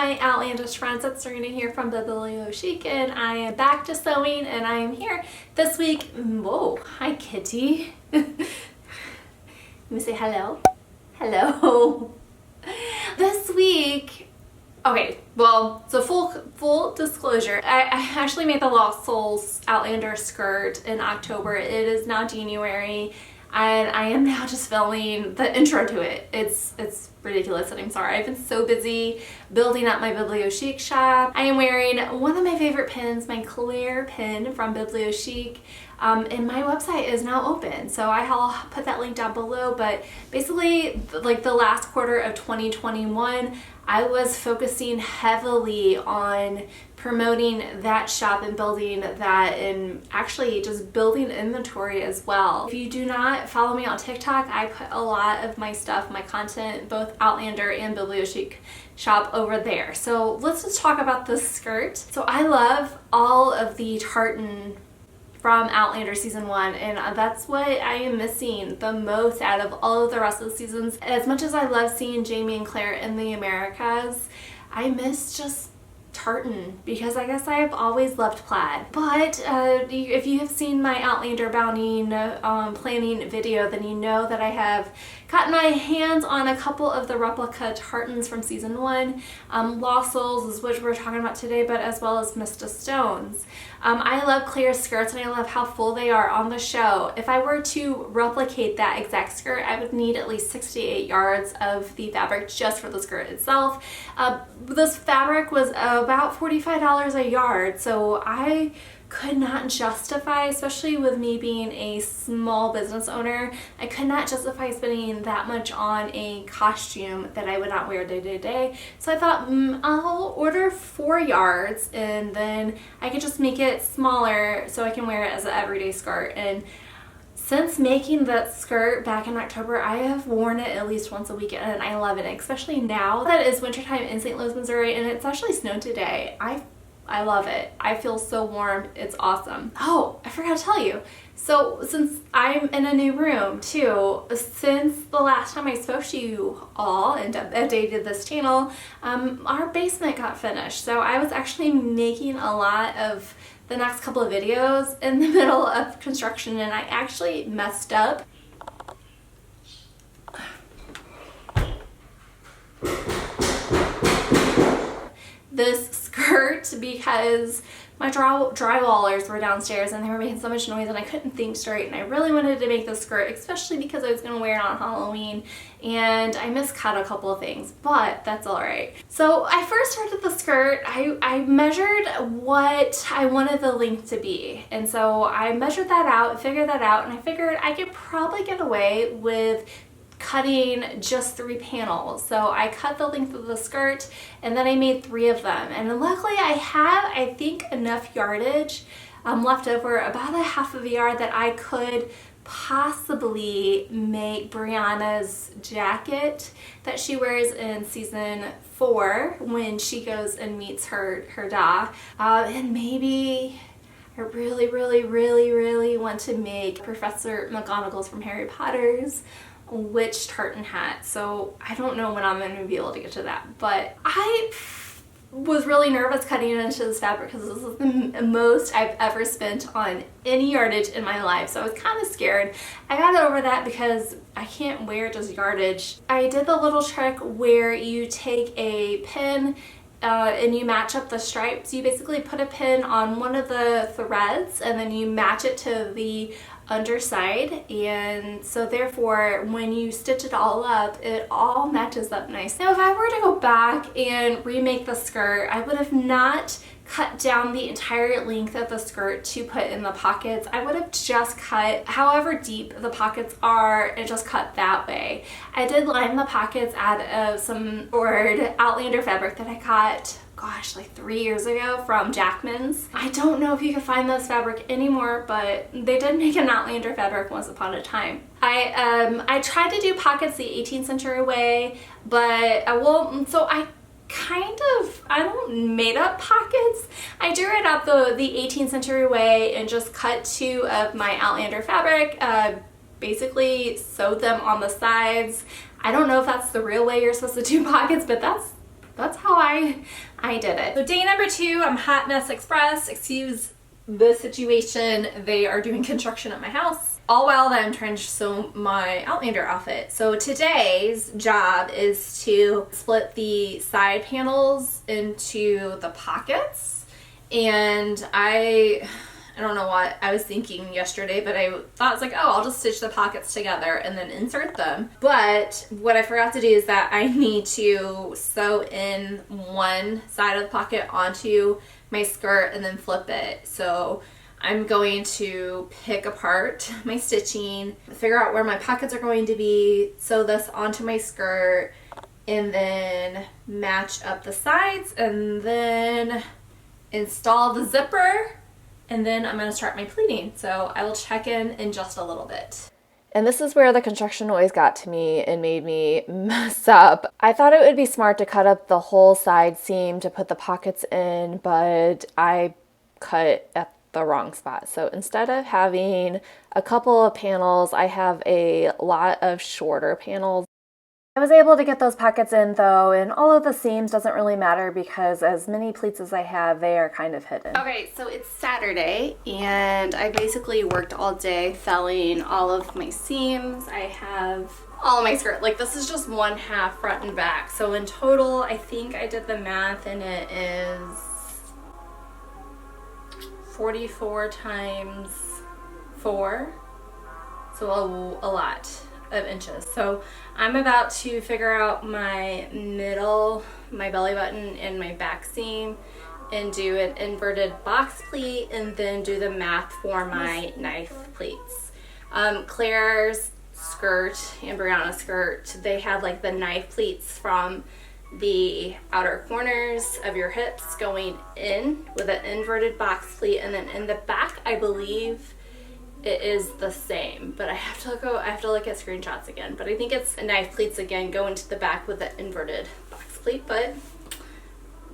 my outlandish friends, it's Serena here from Biblio Chic, and I am back to sewing, and I am here this week. Whoa, hi kitty. Let me say hello. Hello. This week, okay, well, so full disclosure, I actually made the Lost Soul Outlander skirt in October. It is now January, and I am now just filming the intro to it. It's ridiculous, and I'm sorry. I've been so busy building up my Biblio Chic shop. I am wearing one of my favorite pins, my Claire pin from Biblio Chic, and my website is now open, so I'll put that link down below. But basically, like the last quarter of 2021, I was focusing heavily on promoting that shop and building that, and actually just building inventory as well. If you do not follow me on TikTok, I put a lot of my stuff, my content, both Outlander and Biblio Chic shop over there. So let's just talk about this skirt. So I love all of the tartan from Outlander season 1, and that's what I am missing the most out of all of the rest of the seasons. As much as I love seeing Jamie and Claire in the Americas, I miss just tartan, because I guess I've always loved plaid. But if you have seen my Outlander bounding planning video, then you know that I have gotten my hands on a couple of the replica tartans from season 1. Lost Souls is what we're talking about today, but as well as Mista Stones. I love Claire's skirts, and I love how full they are on the show. If I were to replicate that exact skirt, I would need at least 68 yards of the fabric just for the skirt itself. This fabric was about $45 a yard, so I could not justify, especially with me being a small business owner, I could not justify spending that much on a costume that I would not wear day to day. So I thought, I'll order 4 yards, and then I could just make it smaller so I can wear it as an everyday skirt. And since making that skirt back in October, I have worn it at least once a week, and I love it, especially now that it's wintertime in St. Louis, Missouri, and it's actually snowed today. I love it. I feel so warm. It's awesome. Oh, I forgot to tell you. So since I'm in a new room too, since the last time I spoke to you all and updated this channel, our basement got finished. So I was actually making a lot of the next couple of videos in the middle of construction, and I actually messed up. This skirt because my drywallers were downstairs and they were making so much noise and I couldn't think straight, and I really wanted to make this skirt, especially because I was going to wear it on Halloween, and I miscut a couple of things, but that's alright. So I first started the skirt, I measured what I wanted the length to be, and so I measured that out, figured that out, and I figured I could probably get away with cutting just 3 panels. So I cut the length of the skirt, and then I made 3 of them, and luckily I had, I think, enough yardage left over, about a half of a yard, that I could possibly make Brianna's jacket that she wears in season 4 when she goes and meets her Da, and maybe I really want to make Professor McGonagall's from Harry Potter's witch tartan hat. So I don't know when I'm going to be able to get to that, but I was really nervous cutting into this fabric because this is the most I've ever spent on any yardage in my life, so I was kind of scared. I got over that because I can't wear just yardage. I did the little trick where you take a pin and you match up the stripes. You basically put a pin on one of the threads and then you match it to the underside, and so therefore when you stitch it all up, it all matches up nice. Now if I were to go back and remake the skirt, I would have not cut down the entire length of the skirt to put in the pockets. I would have just cut however deep the pockets are and just cut that way. I did line the pockets out of some ordered Outlander fabric that I got, gosh, like 3 years ago from Jackman's. I don't know if you can find this fabric anymore, but they did make an Outlander fabric once upon a time. I tried to do pockets the 18th century way, but I don't made up pockets. I drew it up the 18th century way and just cut 2 of my Outlander fabric, basically sewed them on the sides. I don't know if that's the real way you're supposed to do pockets, but that's that's how I did it. So day number 2, I'm Hot Mess Express. Excuse the situation. They are doing construction at my house, all while that I'm trying to sew my Outlander outfit. So today's job is to split the side panels into the pockets, and I don't know what I was thinking yesterday, but I thought, it's like, oh, I'll just stitch the pockets together and then insert them. But what I forgot to do is that I need to sew in one side of the pocket onto my skirt and then flip it. So I'm going to pick apart my stitching, figure out where my pockets are going to be, sew this onto my skirt, and then match up the sides, and then install the zipper, and then I'm going to start my pleating. So I will check in just a little bit. And this is where the construction noise got to me and made me mess up. I thought it would be smart to cut up the whole side seam to put the pockets in, but I cut at the wrong spot. So instead of having a couple of panels, I have a lot of shorter panels. I was able to get those pockets in though, and all of the seams doesn't really matter because as many pleats as I have, they are kind of hidden. Okay, so it's Saturday and I basically worked all day felling all of my seams. I have all of my skirt, like this is just one half front and back. So in total, I think I did the math and it is 44 times 4, so a lot of inches. So I'm about to figure out my middle, my belly button, and my back seam and do an inverted box pleat and then do the math for my knife pleats. Claire's skirt and Brianna's skirt, they have like the knife pleats from the outer corners of your hips going in with an inverted box pleat, and then in the back I believe it is the same, but I have to look at screenshots again, but I think it's knife pleats again go into the back with the inverted box pleat. But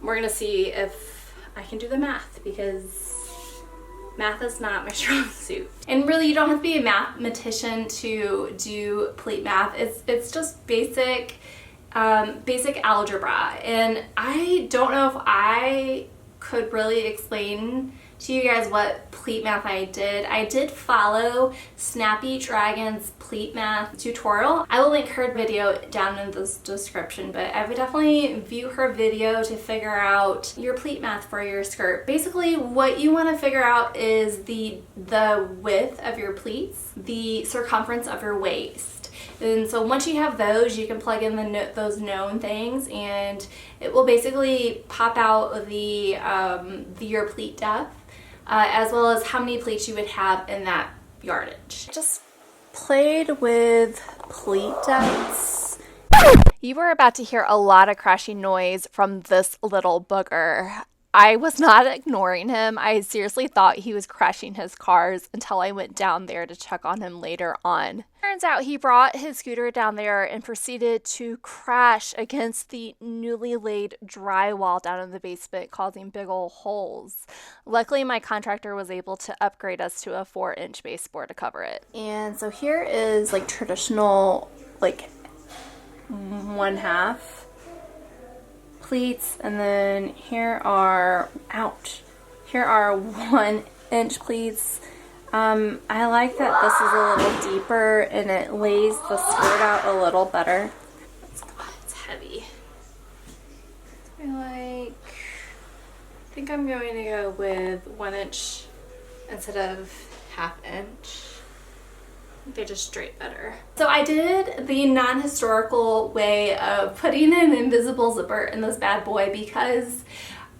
we're gonna see if I can do the math because math is not my strong suit. And really, you don't have to be a mathematician to do pleat math. It's just basic algebra, and I don't know if I could really explain to you guys what pleat math I did. I did follow Snappy Dragon's pleat math tutorial. I will link her video down in the description, but I would definitely view her video to figure out your pleat math for your skirt. Basically, what you want to figure out is the width of your pleats, the circumference of your waist. And so once you have those, you can plug in those known things, and it will basically pop out your pleat depth, as well as how many pleats you would have in that yardage. Just played with pleat depths. You were about to hear a lot of crashing noise from this little booger. I was not ignoring him. I seriously thought he was crashing his cars until I went down there to check on him later on. Turns out he brought his scooter down there and proceeded to crash against the newly laid drywall down in the basement, causing big ol' holes. Luckily, my contractor was able to upgrade us to a 4-inch baseboard to cover it. And so here is like traditional, like 1/2 pleats, and then here are 1-inch pleats. I like that this is a little deeper and it lays the skirt out a little better. It's heavy. I think I'm going to go with 1-inch instead of 1/2 inch. They just drape better. So I did the non-historical way of putting an invisible zipper in this bad boy because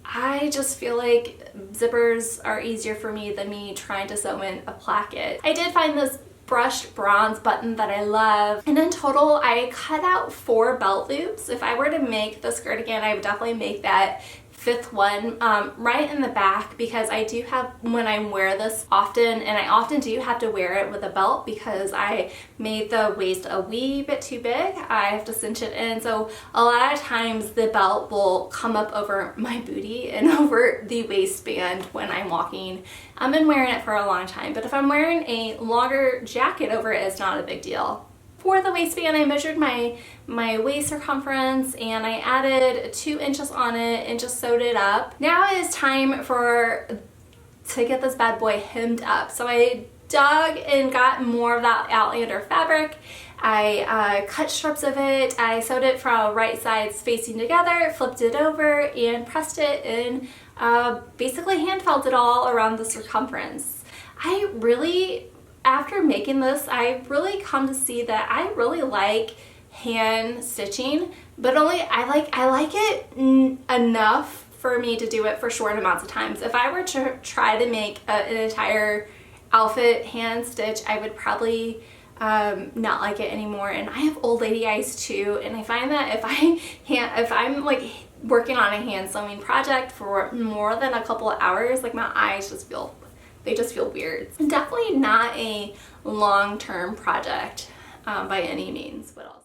I just feel like zippers are easier for me than me trying to sew in a placket. I did find this brushed bronze button that I love, and in total I cut out 4 belt loops. If I were to make the skirt again, I would definitely make that 5th one right in the back, because I do have, when I wear this often, and I often do have to wear it with a belt because I made the waist a wee bit too big. I have to cinch it in, so a lot of times the belt will come up over my booty and over the waistband when I'm walking. I've been wearing it for a long time, but if I'm wearing a longer jacket over it, it's not a big deal. for the waistband, I measured my waist circumference and I added 2 inches on it and just sewed it up. Now it is time to get this bad boy hemmed up. So I dug and got more of that Outlander fabric. I cut strips of it. I sewed it from right sides facing together, flipped it over, and pressed it and basically hand felt it all around the circumference. I really, after making this, I really come to see that I really like hand stitching, but I like it enough for me to do it for short amounts of times. If I were to try to make an entire outfit hand stitch, I would probably not like it anymore. And I have old lady eyes too, and I find that if I'm like working on a hand sewing project for more than a couple of hours, like my eyes just feel weird. It's definitely not a long-term project by any means. What else?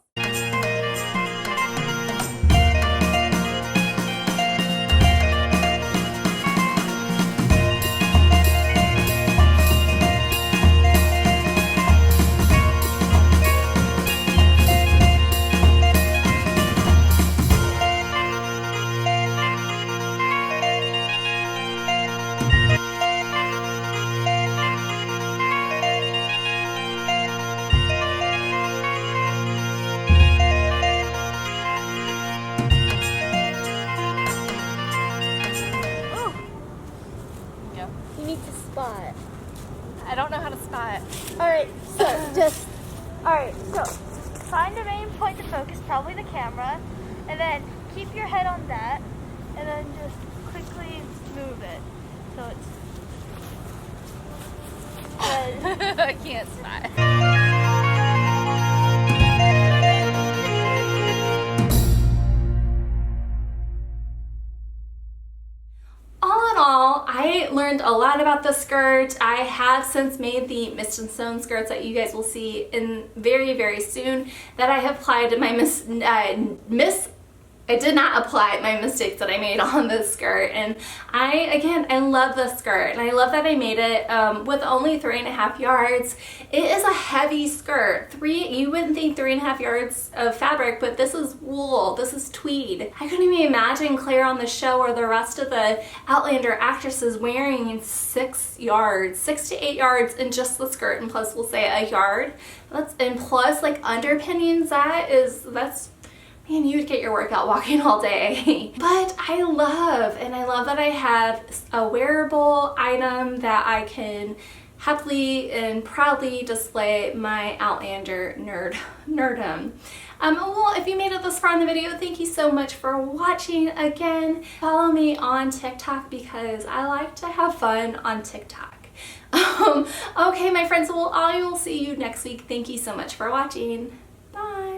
Spot. I don't know how to spot. Alright, so find the main point to focus, probably the camera, and then keep your head on that, and then just quickly move it. So it's I can't spot. I learned a lot about the skirt. I have since made the mist and sewn skirts that you guys will see in very soon that I have applied to my I did not apply my mistakes that I made on this skirt, and I love this skirt, and I love that I made it with only 3.5 yards. It is a heavy skirt. You wouldn't think 3.5 yards of fabric, but this is wool, this is tweed. I couldn't even imagine Claire on the show or the rest of the Outlander actresses wearing 6 to 8 yards in just the skirt, and plus we'll say a yard. And plus like underpinnings, that's man, you would get your workout walking all day. But I love that I have a wearable item that I can happily and proudly display my Outlander nerdom. Well, if you made it this far in the video, thank you so much for watching. Again, follow me on TikTok because I like to have fun on TikTok. Okay, my friends, well, I will see you next week. Thank you so much for watching. Bye.